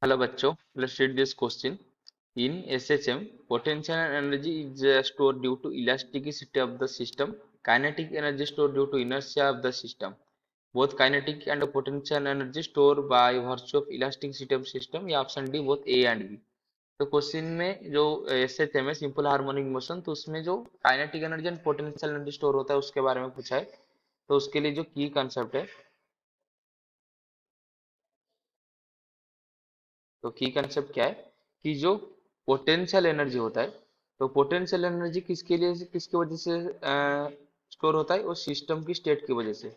Hello बच्चों, let's read this question. In SHM, potential energy is stored due to elasticity of the system, kinetic energy stored due to inertia of the system. Both kinetic and potential energy stored by virtue of elasticity of system. ये option D both A and B. तो question में जो SHM है simple harmonic motion, तो उसमें जो kinetic energy and potential energy store होता है उसके बारे में पूछा है। तो उसके लिए जो की कंसेप्ट है, तो की कंसेप्ट क्या है कि जो पोटेंशियल एनर्जी होता है, तो पोटेंशियल एनर्जी किसके लिए किसकी वजह से स्टोर होता है, उस सिस्टम की स्टेट की वजह से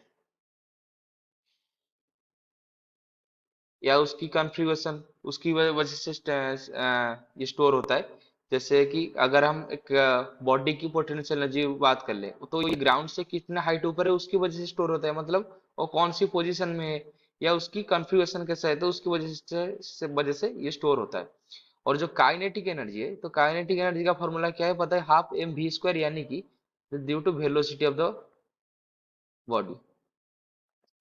या उसकी कॉन्फ़िगरेशन उसकी वजह से ये स्टोर होता है। जैसे कि अगर हम एक बॉडी की पोटेंशियल एनर्जी बात कर ले, तो ये ग्राउंड से कितना हाइट ऊपर है उसकी वजह से स्टोर होता है, मतलब वो कौन सी पोजीशन में है या उसकी कॉन्फ़िगरेशन कैसा है, तो उसकी वजह से ये स्टोर होता है। और जो काइनेटिक एनर्जी है, तो काइनेटिक एनर्जी का फॉर्मूला क्या है पता है, हाफ एम वी स्क्वायर, यानी कि due to velocity of the body.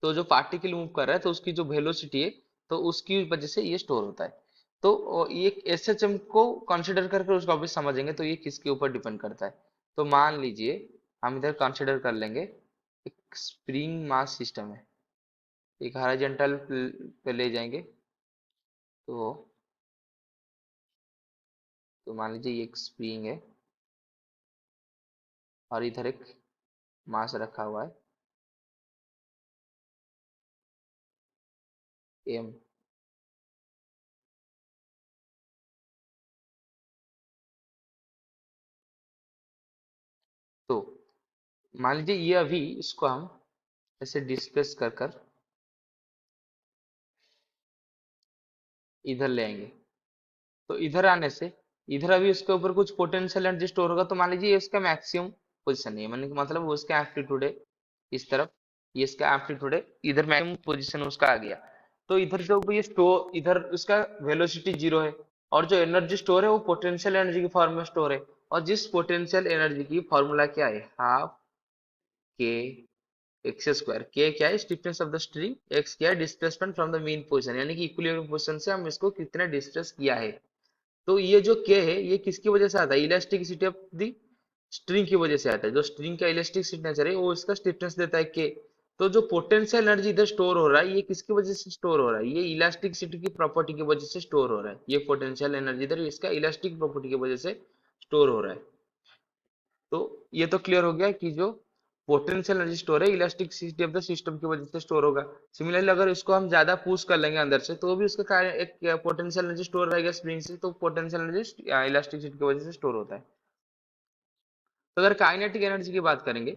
तो जो पार्टिकल मूव कर रहा है तो उसकी जो वेलोसिटी है, तो उसकी वजह से ये स्टोर होता है। तो ये एसएचएम को कंसीडर करके उसको अभी समझेंगे, तो ये किसके ऊपर डिपेंड करता है। तो मान लीजिए हम इधर कंसीडर कर लेंगे एक स्प्रिंग मास सिस्टम है, एक हॉरिजॉन्टल पे ले जाएंगे। तो मान लीजिए ये एक स्प्रिंग है और इधर एक मास रखा हुआ है एम। तो मान लीजिए ये अभी इसको हम ऐसे डिस्प्लेस कर कर इधर ले आएंगे। तो इधर आने से इधर अभी उसके ऊपर कुछ पोटेंशियल एनर्जी स्टोर होगा, तो मान लीजिए ये इसका मैक्सिमम पोजीशन है, मतलब वो इसका एम्पलीट्यूड है इस तरफ, ये इसका एम्पलीट्यूड है, इधर मैक्सिमम पोजीशन उसका आ गया। तो इधर जो ये स्टोर, इधर उसका वेलोसिटी जीरो है, और जो एनर्जी स्टोर है वो पोटेंशियल एनर्जी की फॉर्म में स्टोर है। और जिस पोटेंशियल एनर्जी की फॉर्मूला क्या है, हाफ के एक्स स्क्वायर। के क्या है, stiffness of the string, x क्या है, displacement from the mean position, यानी कि इक्विलिब्रियम पोजीशन से हम इसको कितने डिस्प्लेस किया है। तो ये जो के है ये किसकी वजह से आता है, इलास्टिसिटी ऑफ द स्ट्रिंग की वजह से आता है। जो स्ट्रिंग का इलास्टिक नेचर है वो इसका स्टिफनेस देता है के। तो जो पोटेंशियल एनर्जी इधर स्टोर हो रहा है, ये किसकी वजह से स्टोर हो रहा है, ये इलास्टिसिटी की प्रॉपर्टी की वजह से स्टोर हो रहा है। ये पोटेंशियल एनर्जी इधर इसका इलास्टिक प्रॉपर्टी की वजह से स्टोर हो रहा है। तो ये तो क्लियर हो गया कि जो पोटेंशियल एनर्जी स्टोर है इलास्टिसिटी ऑफ द सिस्टम की वजह से स्टोर होगा। सिमिलरली अगर इसको हम ज्यादा पुश कर लेंगे अंदर से, तो भी उसका एक पोटेंशियल एनर्जी स्टोर रहेगा स्प्रिंग से, तो पोटेंशियल एनर्जी इलास्टिसिटी की वजह से स्टोर होता है। तो अगर काइनेटिक एनर्जी की बात करेंगे,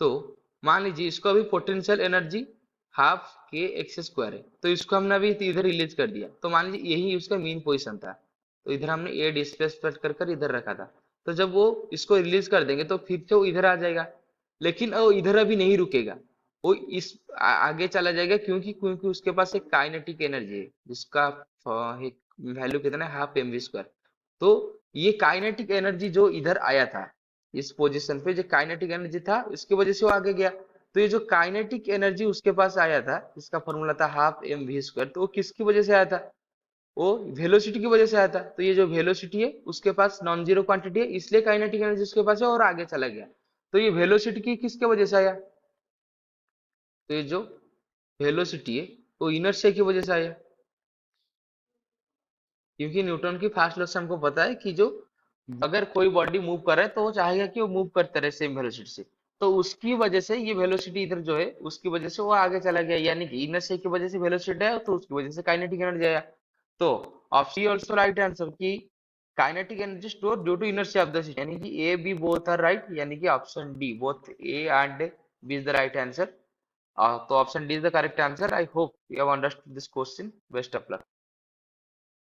तो मान लीजिए इसको अभी पोटेंशियल एनर्जी हाफ के एक्स स्क्वायर है, तो इसको हमने अभी इधर रिलीज कर दिया। तो मान लीजिए यही उसका मीन पोजीशन था, तो इधर हमने ए डिस्प्लेस कर कर इधर रखा था। तो जब वो इसको रिलीज कर देंगे तो फिर से वो इधर आ जाएगा, लेकिन वो इधर अभी नहीं रुकेगा, वो इस आगे चला जाएगा, क्योंकि क्योंकि उसके पास एक काइनेटिक एनर्जी है जिसका वैल्यू कितना है, हाफ एम वी स्क्वायर। तो ये काइनेटिक एनर्जी जो इधर आया था इस पोजीशन पे, जो काइनेटिक एनर्जी था इसकी वजह से वो आगे गया। तो ये जो काइनेटिक एनर्जी उसके पास आया था, इसका फॉर्मूला था हाफ एम वी स्क्वायर, तो वो किसकी वजह से आया था, वो वेलोसिटी की वजह से आया था। तो ये जो वेलोसिटी है उसके पास नॉन जीरो क्वांटिटी है, इसलिए काइनेटिक एनर्जी उसके पास है और आगे चला गया। तो ये वेलोसिटी की किसके वजह से आया, तो ये जो वेलोसिटी है वो इनर्शिया की वजह से आया, क्योंकि न्यूटन की फर्स्ट लॉ से हमको पता है कि जो अगर कोई बॉडी मूव कर रहा है तो वो चाहेगा कि वो मूव करते रहे सेम वेलोसिटी से। तो उसकी वजह से ये वेलोसिटी इधर जो है उसकी वजह से वो आगे चला गया, यानी कि इनर्शिया की वजह से वेलोसिटी आया, तो उसकी वजह से काइनेटिक एनर्जी आया। तो ऑप्शन ऑल्सो राइट आंसर की kinetic energy store due to inertia of the system, यानी कि A B both are right, यानी कि option D both A and B is the right answer. तो option D is the correct answer. I hope you have understood this question. Best of luck.